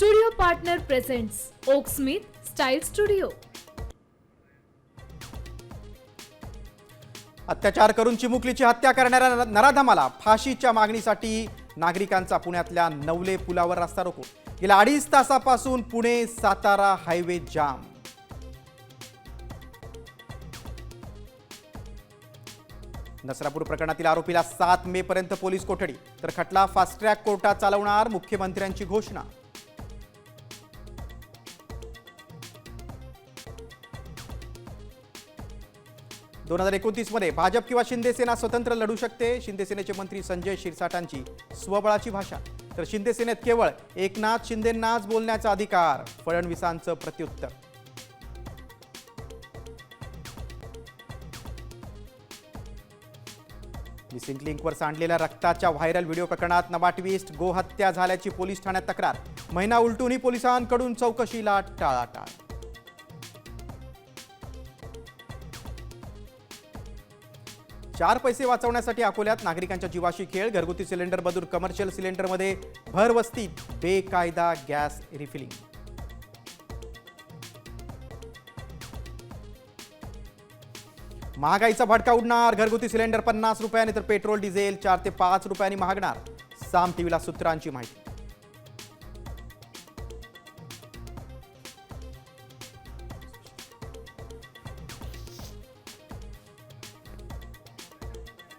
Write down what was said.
Studio partner presents Oak Smith style studio. अत्याचार करून चिमुकलीची हत्या करणाऱ्या नराधमाला फाशीच्या मागणीसाठी नागरिकांचा पुण्यातल्या नवले पुलावर रस्ता रोको. गेल्या 2.5 तासापासून पुणे सातारा हायवे जाम. नसरापूर प्रकरणातील आरोपीला 7 मे पर्यंत पोलीस कोठडी, तर खटला फास्ट ट्रॅक कोर्टात चालवणार, मुख्यमंत्र्यांची घोषणा. दोन 2029 मध्ये भाजप किंवा शिंदे सेना स्वतंत्र लढू शकते. शिंदे सेनेचे मंत्री संजय शिरसाटांची स्वबळाची भाषा. तर शिंदे सेनेत केवळ एकनाथ शिंदेंनाच बोलण्याचा अधिकार, फडणवीसांचं प्रत्युत्तर. मिसिंग लिंकवर सांडलेल्या रक्ताच्या व्हायरल व्हिडिओ प्रकरणात नवा ट्विस्ट. गोहत्या झाल्याची पोलीस ठाण्यात तक्रार. महिना उलटूनही पोलिसांकडून चौकशीला टाळाटाळ. चार पैसे वाचवण्यासाठी अकोल्यात नागरिकांच्या जीवाशी खेळ. घरगुती सिलेंडर बदलून कमर्शियल सिलेंडरमध्ये भरवस्तीत बेकायदा गॅस रिफिलिंग. महागाईचा भडका उडणार. घरगुती सिलेंडर 50 रुपयांनी, तर पेट्रोल डिझेल 4 ते 5 रुपयांनी महागणार. साम टीव्हीला सूत्रांची माहिती.